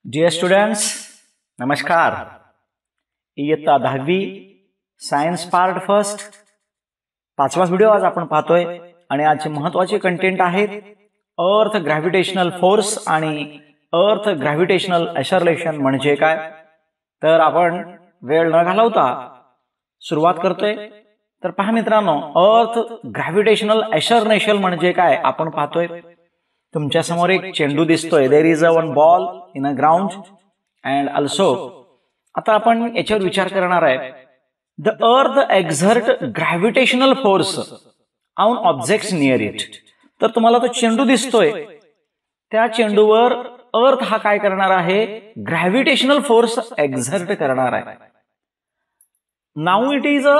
Dear students, नमस्कार. इयत्ता 10वी सायन्स पार्ट फर्स्ट पाचवा व्हिडिओ आज आपण पाहतोय आणि आजचे महत्त्वाचे कंटेंट आहेत अर्थ ग्रॅव्हिटेशनल फोर्स आणि अर्थ ग्रॅव्हिटेशनल ॲसरलेशन म्हणजे काय. तर आपण वेळ न घालवता सुरुवात करतोय. तर पहा मित्रांनो, अर्थ ग्रॅव्हिटेशनल ॲसरलेशन म्हणजे काय आपण पाहतोय. तुमच्या समोर एक चेंडू दिसतोय. There is a one ball in a ground and also. आता आपण याच्यावर विचार करणार आहे. The earth exert gravitational force on objects near it. तर तुम्हाला तो चेंडू दिसतोय, त्या चेंडूवर अर्थ हा काय करणार आहे, ग्रॅव्हिटेशनल फोर्स एक्झर्ट करणार आहे. Now it is a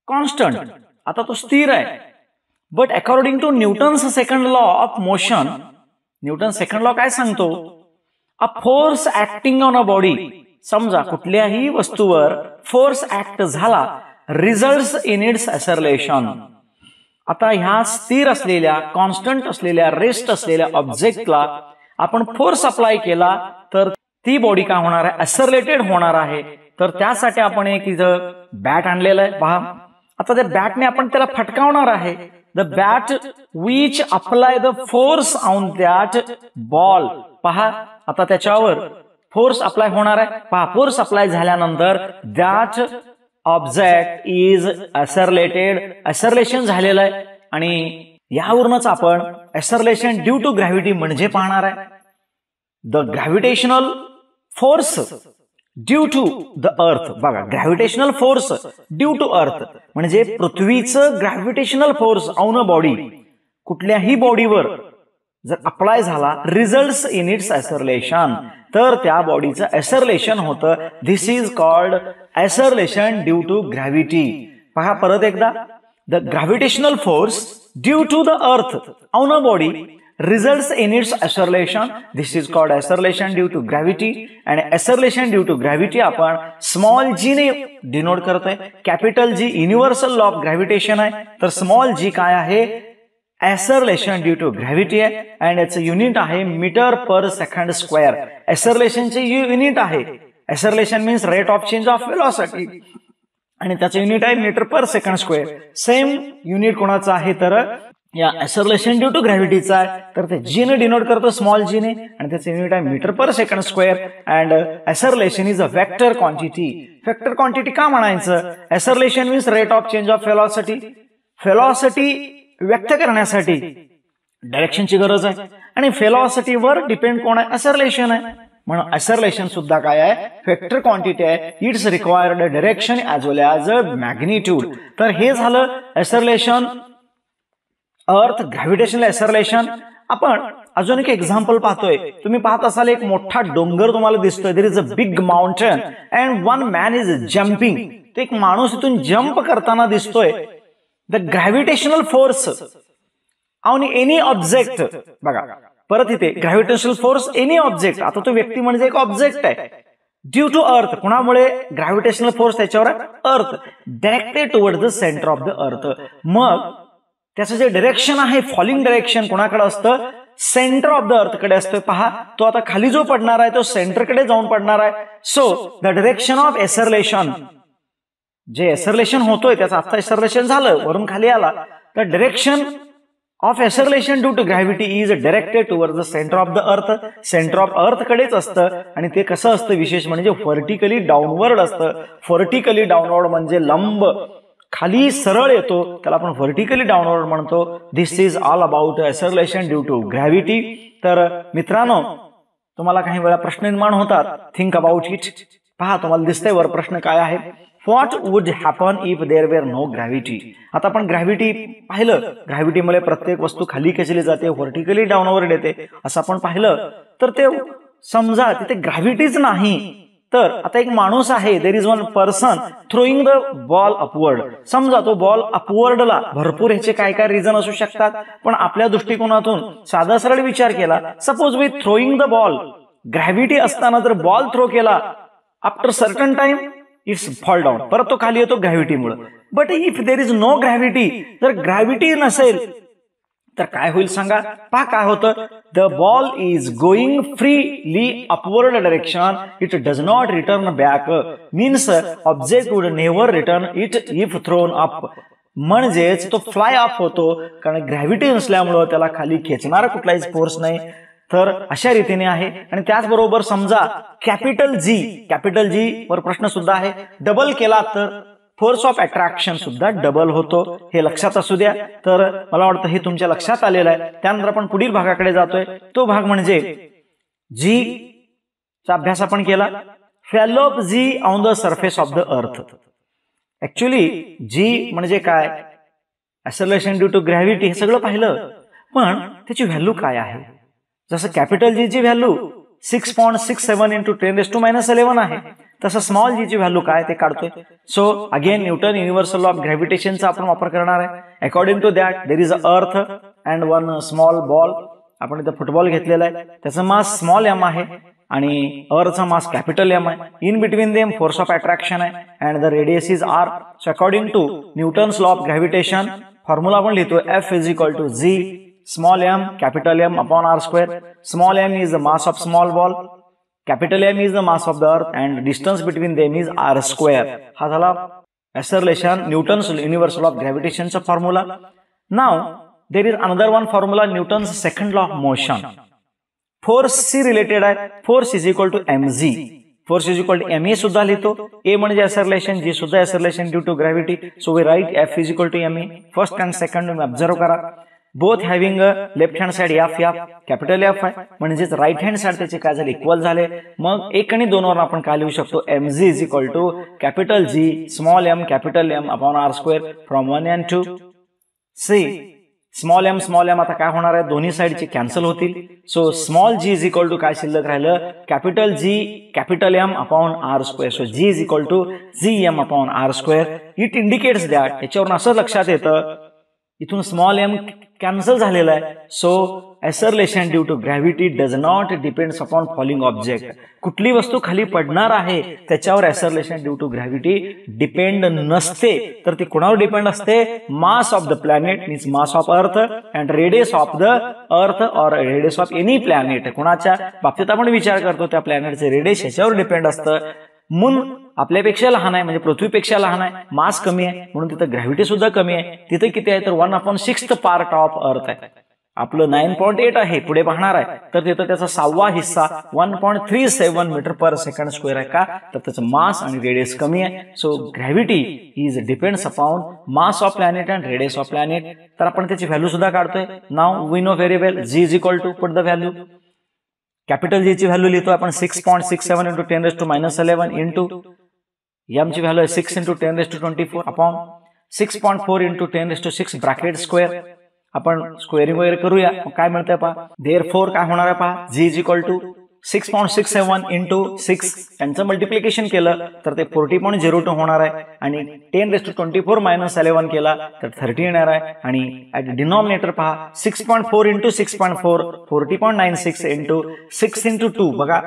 constant. आता तो स्थिर आहे. But according to Newton's second law of motion, Newton second law काय सांगतो, a force acting on a body. समजा कुठल्याही वस्तूवर फोर्स ऍक्ट झाला, रिझल्ट्स इन इट्स ॲसरलेशन. आता ह्या स्थिर असलेल्या, कॉन्स्टंट असलेल्या, रेस्ट असलेल्या ऑब्जेक्टला आपण फोर्स अप्लाय केला तर ती बॉडी काय होणार आहे, ॲसरलेटेड होणार आहे. तर त्यासाठी आपण एक इथं बॅट आणलेलं आहे. पहा, आता त्या बॅटने आपण त्याला फटकावणार आहे. The bat which apply the force on that ball. पहा, आता त्याच्यावर फोर्स अप्लाय होणार आहे. पहा, फोर्स अप्लाय झाल्यानंतर दॅट ऑब्जेक्ट इज ॲसरलेटेड. ॲसरलेशन झालेलं आहे आणि यावरूनच आपण ॲसरलेशन ड्यू टू ग्रॅव्हिटी म्हणजे पाहणार आहे. The gravitational force due to the earth. बघा, gravitational force due to earth म्हणजे पृथ्वीचं gravitational force on a body, कुठल्याही बॉडीवर जर अप्लाय झाला, रिझल्ट्स इन इट्स ॲसरलेशन, तर त्या बॉडीचं ॲसरलेशन होतं. This is called acceleration due to gravity. पहा परत एकदा, the gravitational force due to the earth on a body results in its acceleration. This is called acceleration due to gravity. and acceleration due to gravity आपण small g ने denote करतोय. Capital G universal law of gravitation आहे, तर small g काय आहे, acceleration due to gravity आहे. And याचं unit आहे metre per second square. acceleration unit आहे, acceleration means rate of change of velocity, आणि त्याचं युनिट आहे metre per second square. Same unit कोणाचं आहे, तर या ॲसरलेशन ड्यू टू ग्रॅव्हिटीचा आहे. तर ते जी ने डिनोट करतो, स्मॉल जी ने, आणि त्याचे युनिट आहे metre per second square. And acceleration is a vector quantity. Vector quantity का म्हणायचं, acceleration means rate of change of velocity. Velocity व्यक्त करण्यासाठी डायरेक्शनची गरज आहे, आणि वेलॉसिटीवर डिपेंड कोण आहे, ॲसरलेशन आहे. म्हणून ॲसरलेशन सुद्धा काय आहे, वेक्टर क्वांटिटी आहे. It's required direction as well as a magnitude. तर हे झालं ॲसरलेशन, अर्थ ग्रॅव्हिटेशनल ॲसरलेशन. आपण अजून एक एक्झाम्पल पाहतोय. तुम्ही पाहत असाल, एक मोठा डोंगर तुम्हाला दिसतोय. There is a big mountain and one man is jumping. तो एक माणूस इथून जम्प करताना दिसतोय. The gravitational force on any object. बघा परत इथे, ग्रॅव्हिटेशनल फोर्स एनी ऑब्जेक्ट. आता तो व्यक्ती म्हणजे एक ऑब्जेक्ट आहे. ड्यू टू अर्थ, कुणामुळे, ग्रॅव्हिटेशनल फोर्स त्याच्यावर अर्थ, directed toward the centre of the अर्थ. मग त्याचं जे डायरेक्शन आहे, फॉलिंग डायरेक्शन कोणाकडे असतं, सेंटर ऑफ द अर्थ कडे असतं. पहा, तो आता खाली जो पडणार आहे तो सेंटरकडे जाऊन पडणार आहे. सो द डायरेक्शन ऑफ ॲसरलेशन, जे ॲसरलेशन होतोय त्याचं आता ॲसरलेशन झालं, वरून खाली आला, तर direction of acceleration due to gravity is directed toward the centre of the earth. Centre of earth कडेच असतं, आणि ते कसं असतं विशेष म्हणजे व्हर्टिकली डाऊनवर्ड असतं. व्हर्टिकली डाऊनवर्ड म्हणजे लंब खाली सरळ येतो, त्याला आपण व्हर्टिकली डाऊनवर्ड म्हणतो. This is all about acceleration due to gravity. तर मित्रांनो, तुम्हाला काही वेळा प्रश्न निर्माण होतात, थिंक अबाउट इट. पहा, तुम्हाला दिसतंय वर प्रश्न काय आहे, what would happen if there were no gravity. आता आपण ग्रॅव्हिटी पाहिलं, ग्रॅव्हिटीमुळे प्रत्येक वस्तू खाली खेचली जाते, व्हर्टिकली डाऊनवर्ड येते, असं आपण पाहिलं. तर ते समजा तिथे ग्रॅव्हिटीच नाही, तर आता एक माणूस आहे, there is one person throwing the ball upward. समजा तो बॉल अपवर्डला, भरपूर ह्याचे काय काय रिझन असू शकतात, पण आपल्या दृष्टिकोनातून साधा सरळ विचार केला, suppose we throwing the ball, gravity असताना जर बॉल थ्रो केला, after certain time its fall down, परत तो खाली येतो ग्रॅव्हिटीमुळे. But if there is no gravity, जर ग्रॅव्हिटी नसेल तर काय होईल सांगा. पहा काय होतं. The ball is going freely upward direction, it does not return back, means object would never return it if thrown up. म्हणजेच तो फ्लाय अप होतो कारण ग्रॅव्हिटी नसल्यामुळं त्याला खाली खेचणारा कुठलाही फोर्स नाही. तर अशा रीतीने आहे. आणि त्याचबरोबर समजा कॅपिटल जी वर प्रश्न सुद्धा आहे. डबल केला तर फोर्स ऑफ अट्रॅक्शन सुद्धा डबल होतो, हे लक्षात असू द्या. तर मला वाटतं हे तुमच्या लक्षात आलेलं आहे. त्यानंतर आपण पुढील भागाकडे जातोय. तो भाग म्हणजे जी चा अभ्यास आपण केला. Fall of g on the surface of the earth. Actually g म्हणजे काय, ऍक्सेलरेशन ड्यू टू ग्रॅव्हिटी, हे सगळं पाहिलं. पण त्याची व्हॅल्यू काय आहे. जसं कॅपिटल जी ची व्हॅल्यू 6.67 इंटू 10⁻11 आहे, तसं स्मॉल जी ची व्हॅल्यू काय ते काढतोय. So again Newton universal of ग्रॅव्हिटेशनचा आपण वापर करणार आहे. According to that there is a earth and one small ball. आपण इथं फुटबॉल घेतलेला आहे, त्याचं मास स्मॉल एम आहे आणि अर्थचा मास कॅपिटल एम आहे. In between them force of attraction आहे and the radius is R. So according to Newton's law of gravitation formula आपण लिहितो F is equal to G small m capital M upon r square. Small m is the mass of small ball, capital M is the mass of the earth and distance between them is r square. हा झाला acceleration Newton's universal of gravitation चा formula. Now there is another one formula, Newton's second law of motion. Force C related आहे. Force is equal to mg. Force is equal to ma सुद्धा लिहितो. A म्हणजे acceleration, G सुद्धा acceleration due to gravity. So we write F is equal to ma. First and second तुम्ही observe करा. Both having left hand side F capital F आहे, म्हणजेच right hand side त्याचे काय झाले, इक्वल झाले. मग 1 आणि 2 वर आपण काय लिहू शकतो, mg is equal to capital G small m capital M upon R square from 1 and 2. See small m आता काय होणार आहे, दोन्ही साइडचे कॅन्सल होतील. So small g is equal to काय शिल्लक राहिलं, capital G capital M upon R square. So g is equal to G M upon R square. It indicates that, याच्यावरून असं लक्षात येतं इथून स्मॉल एम कॅन्सल झालेला आहे. So acceleration due to gravity does not depends upon falling object. कुठली वस्तू खाली पडणार आहे त्याच्यावर acceleration due to gravity depend नसते. तर ती कोणावर डिपेंड असते, mass of the planet means mass of earth and radius of the earth or radius of any planet. कोणाच्या बाबतीत आपण विचार करतो त्या प्लॅनेटचे रेडियस याच्यावर डिपेंड असतं. मून आपल्यापेक्षा लहान आहे, म्हणजे पृथ्वीपेक्षा लहान आहे, मास कमी आहे, म्हणून तिथं ग्रॅव्हिटी सुद्धा कमी आहे. तिथे किती आहे तर 1/6 पार्ट ऑफ अर्थ आहे. आपलं 9.8 आहे, पुढे पाहणार आहे, तर तिथं त्याचा 6वा हिस्सा 1.37 मीटर पर सेकंड स्क्वेअर आहे. का तर त्याचं मास आणि रेडियस कमी आहे. So gravity is depends upon mass of planet and radius of planet. तर आपण त्याची व्हॅल्यू सुद्धा काढतोय. Now we know very well g is equal to put the value. Capital G ची व्हॅल्यू लिहितो आपण 6.67 इंटू 10⁻11 इंटू एम ची value आहे 6 into 10⁻24 upon 6.4 into 10⁻6 bracket square. आपण स्क्वेअरिंग वगैरे करूया, काय मिळतंय पहा. देअरफॉर काय होणार आहे पहा, g is equal to 6.67 into 6 यांचं मल्टिप्लिकेशन केलं तर ते 40.02 होणार आहे. आणि 10⁻24 - 11 केला तर 30 येणार आहे. आणि ऍट डिनॉमिनेटर पहा 6.4 इंटू 6.4 40.96 इंटू 6 इंटू 2 बघा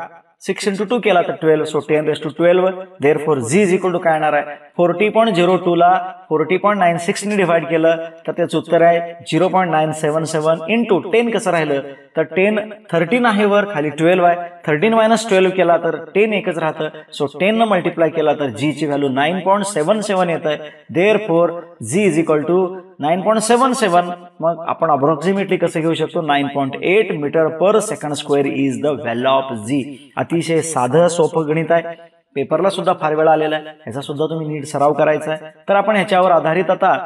6 इंटू 2 केला तर 12. So 10⁻12. Therefore g is equal to काय येणार आहे, 40.02 ला 40.96 ने डिवाइड केलं तर त्याचं उत्तर आहे 0.977 इंटू 10 कसं राहिलं तर 10 13 आहे वर, खाली 12 आहे. 13 - 12 केला तर 10 एकच राहतं. सो 10 न मल्टिप्लाय केला तर जी ची व्हॅल्यू 9.77 येत आहे. Therefore g is equal to 9.77. मग आपण अप्रॉक्सिमेटली कसं घेऊ शकतो, 9.8 metre per second square is the value of g. अतिशय साधं सोपं गणित आहे, पेपरला सुद्धा फार वेळा आलेला आहे, ह्याचा सुद्धा तुम्ही नीट सराव करायचा आहे. तर आपण ह्याच्यावर आधारित आता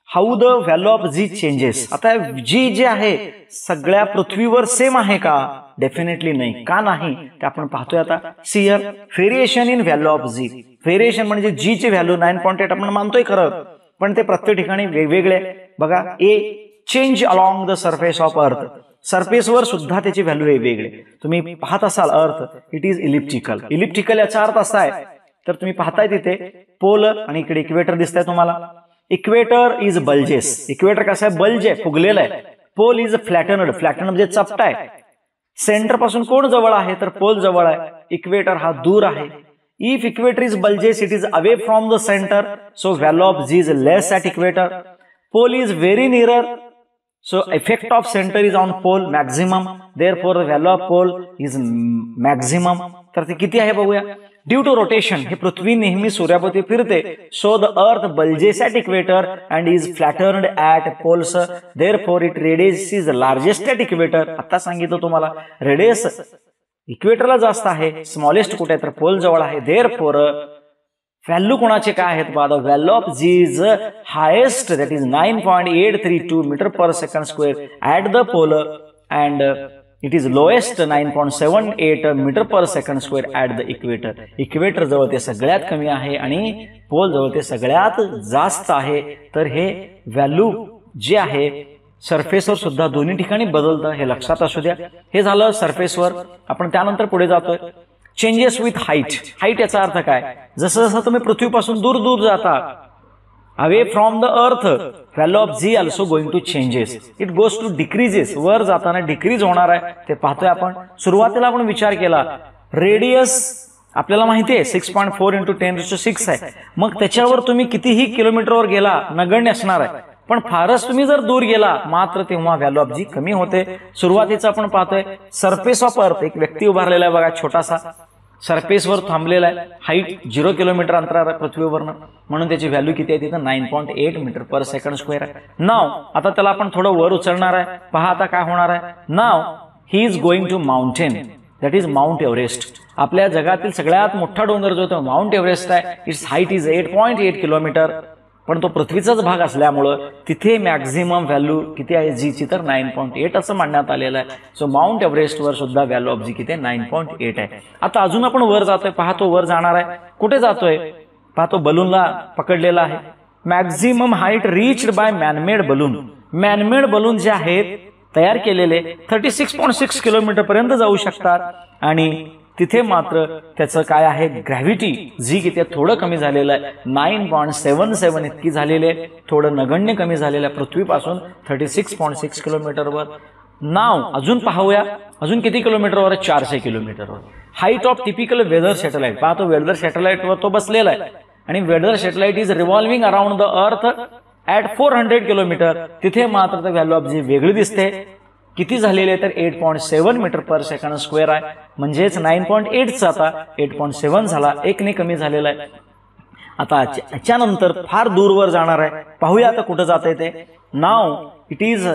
how the value of g changes. आता जी जे आहे सगळ्या पृथ्वीवर सेम आहे का, डेफिनेटली नाही. का नाही ते आपण पाहतोय आता. सियर variation in value of g. Variation म्हणजे जी ची व्हॅल्यू 9.8 आपण मानतोय खरं, पण ते प्रत्येक ठिकाणी वेगवेगळे. बघा ए change along the surface of earth. सरफेसवर सुद्धा त्याची व्हॅल्यू वेगवेगळी. तुम्ही पाहत असाल earth it is elliptical. Elliptical याचा अर्थ असा आहे तर तुम्ही पाहताय तिथे पोल आणि इकडे इक्वेटर दिसतंय तुम्हाला. Equator is bulges. इक्वेटर कसं आहे, बल्ज आहे, फुगलेलं आहे. Pole is फ्लॅटनड. फ्लॅटनड म्हणजे चपटा आहे. सेंटर पासून कोण जवळ आहे तर पोल जवळ आहे, इक्वेटर हा दूर आहे. If equator is bulges, it is away from the center, so value of G is less at equator. Pole is very nearer, So effect of center is on pole maximum, therefore the value of pole is maximum. तर ते किती आहे बघूया. Due to rotation, हे पृथ्वी नेहमी सूर्याभोवती फिरते, so the earth bulges at equator and is flattered at poles, therefore it radius is largest at equator. आता सांगितलं तुम्हाला रेडियस इक्वेटरला जास्त आहे, स्मॉलेस्ट कुठे तर पोल जवळ आहे. देअरफॉर व्हॅल्यू कोणाचे काय आहेत बा, the value of g is highest, that is 9.832 metre per second square at the pole and it is lowest 9.78 metre per second square at the equator. Equator जवळ ते सगळ्यात कमी आहे आणि पोल जवळ ते सगळ्यात जास्त आहे. तर हे व्हॅल्यू जे आहे सरफेसवर सुद्धा दोन्ही ठिकाणी बदलतं, हे लक्षात असू द्या. हे झालं सरफेसवर. आपण त्यानंतर पुढे जातोय. Changes with height. हाईट याचा अर्थ काय, जसं जसं तुम्ही पृथ्वीपासून दूर दूर जाता away from the earth, value of g also going to changes, it goes to decreases. वर जाताना डिक्रीज होणार आहे, ते पाहतोय आपण. सुरुवातीला आपण विचार केला रेडियस आपल्याला माहिती आहे 6.4 × 10⁶ आहे. मग त्याच्यावर तुम्ही कितीही किलोमीटरवर गेला नगण्य असणार आहे, पण फारच तुम्ही जर दूर गेला मात्र तेव्हा व्हॅल्यू ऑफ जी कमी होते. सुरुवातीचं आपण पाहतोय सरफेस ऑफ अर्थ, एक व्यक्ती उभारलेला आहे बघा, छोटासा सरफेसवर थांबलेला आहे, हाईट 0 किलोमीटर अंतरावर पृथ्वीवरनं, म्हणून त्याची व्हॅल्यू किती आहे तिथं 9.8 मीटर पर सेकंड स्क्वेअर आहे. नाव आता त्याला आपण थोडं वर उचलणार आहे. पहा आता काय होणार आहे. Now he is going to mountain, that is Mount Everest. आपल्या जगातील सगळ्यात मोठा डोंगर जो तो माउंट एव्हरेस्ट आहे. इट्स हाईट इज 8.8 किलोमीटर, पण तो पृथ्वीचाच भाग असल्यामुळं तिथे मॅक्झिमम व्हॅल्यू किती आहे जीची, तर 9.8 असं मांडण्यात आलेलं आहे. सो माउंट एव्हरेस्टवर सुद्धा व्हॅल्यू ऑफ जी किती आहे 9.8 आहे. आता अजून आपण वर जातोय. पाहतो वर जाणार आहे. कुठे जातोय पाहतो, बलूनला पकडलेला आहे. Maximum height reached by man-made balloon. Man-made balloon जे आहेत तयार केलेले 36.6 किलोमीटर पर्यंत जाऊ शकतात आणि तिथे मात्र त्याचं काय आहे ग्रॅव्हिटी जी किती थोडं कमी झालेलं आहे, 9.77 इतकी झालेली आहे, थोडं नगण्य कमी झालेलं आहे पृथ्वीपासून 36.6 किलोमीटरवर. नाव अजून पाहूया, अजून किती किलोमीटरवर आहे, 400 किलोमीटरवर. Height of typical weather satellite. पाहतो वेदर सॅटेलाइटवर तो बसलेला आहे आणि weather satellite is revolving around the earth at 400 kilometre. तिथे मात्र व्हॅल्यू ऑफ जी वेगळी दिसते. किती झालेले आहे तर 8.7 मीटर पर सेकंड स्क्वेअर आहे, म्हणजेच 9.8चा आता 8.7 झाला, 1ने कमी झालेला आहे. आता याच्यानंतर फार दूरवर जाणार आहे. पाहूया आता कुठं जात आहे ते. नाव इट इज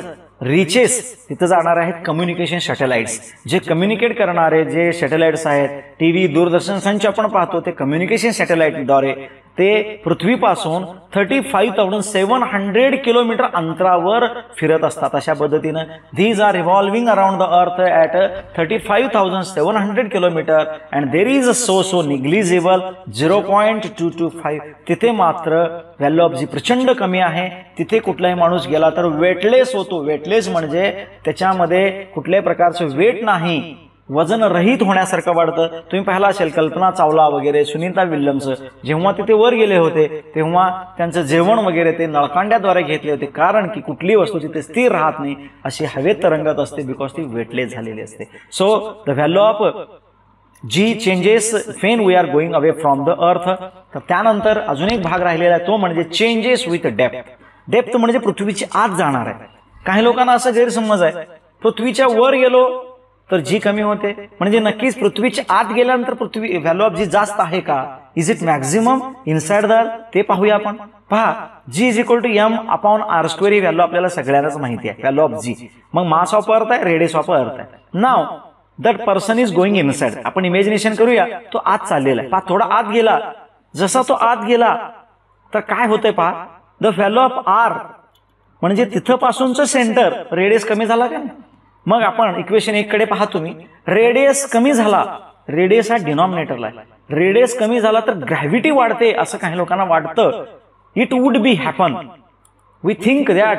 रिचेस. तिथं जाणार आहेत कम्युनिकेशन सॅटेलाइट्स, जे कम्युनिकेट करणारे जे सॅटेलाइट्स आहेत, टीव्ही दूरदर्शन संच आपण पाहतो ते कम्युनिकेशन सॅटेलाइटद्वारे ते पृथ्वीपासून 35,700 किलोमीटर अंतरावर फिरत असतात. अशा पद्धतीनं these are revolving around the earth at 35,700 kilometre and there is a so negligible 0.225. तिथे मात्र व्हॅल्यू ऑफ जी प्रचंड कमी आहे. तिथे कुठलाही माणूस गेला तर वेटलेस होतो. वेटलेस म्हणजे त्याच्यामध्ये कुठल्याही प्रकारचं वेट नाही, वजन रहित होण्यासारखं वाटतं. तुम्ही पाहिला असेल कल्पना चावला वगैरे, सुनीता विल्यम्स जेव्हा तिथे वर गेले होते तेव्हा त्यांचं जेवण वगैरे ते नळकांड्याद्वारे घेतले होते, कारण की कुठलीही वस्तू तिथे स्थिर राहत नाही, अशी हवेत तरंगत असते, बिकॉज ती वेटलेस झालेली असते. So the value of g changes when we are going away from the earth. तर त्यानंतर अजून एक भाग राहिलेला आहे, तो म्हणजे चेंजेस विथ डेप्थ. डेप्थ म्हणजे पृथ्वीची आत जाणार आहे. काही लोकांना असं गैरसमज आहे, पृथ्वीच्या वर गेलो तर जी कमी होते, म्हणजे नक्कीच पृथ्वीच्या आत गेल्यानंतर पृथ्वी व्हॅल्यू ऑफ जी जास्त आहे का, is it maximum inside the, ते पाहूया आपण. पहा g is equal to m/r² ही व्हॅल्यू आपल्याला सगळ्यांनाच माहिती आहे, व्हॅल्यू ऑफ जी. मग मास ऑफ अर्थ आहे, रेडियस ऑफ अर्थ आहे. Now that person is going inside. आपण इमॅजिनेशन करूया, तो आत चाललेला आहे. पहा थोडा आत गेला, जसा तो आत गेला तर काय होतंय पहा, द व्हॅल्यू ऑफ आर म्हणजे तिथं पासूनचं सेंटर रेडियस कमी झाला का. मग आपण इक्वेशन 1 कडे पहा तुम्ही, रेडियस कमी झाला, रेडियस हा डिनॉमिनेटरला आहे, रेडियस कमी झाला तर ग्रॅव्हिटी वाढते असं काही लोकांना वाटतं. It would be happen, we think that,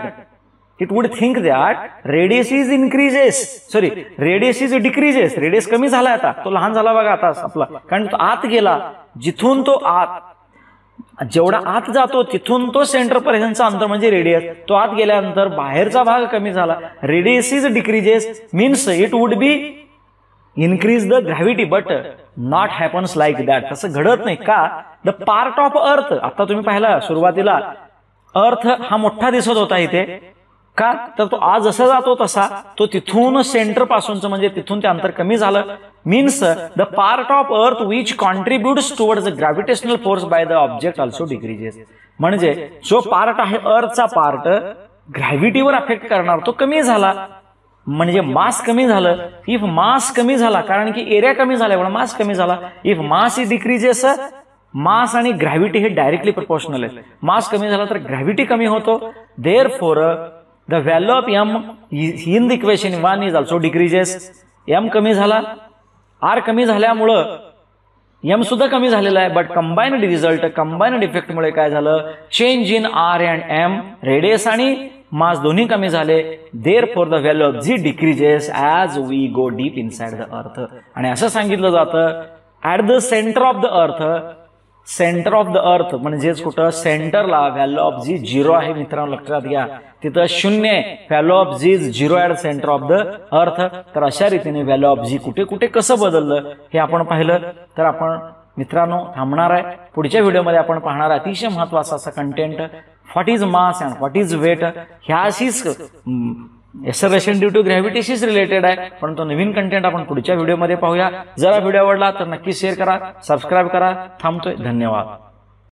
it would think that radius is increases, sorry radius is decreases. Radius कमी झाला आता, तो लहान झाला बघा आता आपला, कारण तो आत गेला. जिथून तो आत जेवढा आत जातो तिथून तो सेंटर पर्यंतचा अंतर म्हणजे रेडियस, तो आत गेल्यानंतर बाहेरचा भाग कमी झाला. Radius is decreases means it would B increase the gravity, but not happens like that. तसं घडत नाही का. द पार्ट ऑफ अर्थ, आता तुम्ही पाहिला सुरुवातीला अर्थ हा मोठा दिसत होता इथे, का तर तो आज जसा जातो तसा तो तिथून सेंटर पासूनचं म्हणजे तिथून ते अंतर कमी झालं. Means the part of earth which contributes towards the gravitational force by the object also decreases. म्हणजे जो पार्ट आहे अर्थचा पार्ट ग्रॅव्हिटीवर अफेक्ट करणार तो कमी झाला. म्हणजे मास कमी झालं. इफ मास कमी झाला कारण की एरिया कमी झाल्यामुळे मास कमी झाला. इफ मास इज डिक्रीजेस, मास आणि ग्रॅव्हिटी हे डायरेक्टली प्रोपोर्शनल आहे. मास कमी झाला तर ग्रॅव्हिटी कमी होतो. Therefore the value of M in the equation 1 is also decreases. M कमी झाला, आर कमी झाल्यामुळं एम सुद्धा कमी झालेला आहे. बट कंबाइन्ड रिझल्ट, कंबाइन्ड इफेक्टमुळे काय झालं, change in R and M, radius आणि मास दोन्ही कमी झाले. Therefore the value of g decreases as we go deep inside the earth. आणि असं सांगितलं जातं at the centre of the earth, centre of the earth म्हणजेच कुठं सेंटरला व्हॅल्यू ऑफ झी 0 आहे. मित्रांनो लक्षात घ्या, तिथं 0 आहे. Value of g is 0 at centre of the earth. तर अशा रीतीने व्हॅल्यू ऑफ झी कुठे कुठे कसं बदललं हे आपण पाहिलं. तर आपण मित्रांनो थांबणार आहे. पुढच्या व्हिडिओमध्ये आपण पाहणार अतिशय महत्वाचा असा content, what is mass and what is weight. ह्याशीच एक्सेलरेशन ड्यू टू ग्रॅव्हिटीशीच रिलेटेड आहे. परंतु नवीन कंटेंट आपण पुढच्या व्हिडिओमध्ये पाहूया. जरा व्हिडिओ आवडला तर नक्की शेअर करा, सबस्क्राईब करा. थांबतोय. धन्यवाद.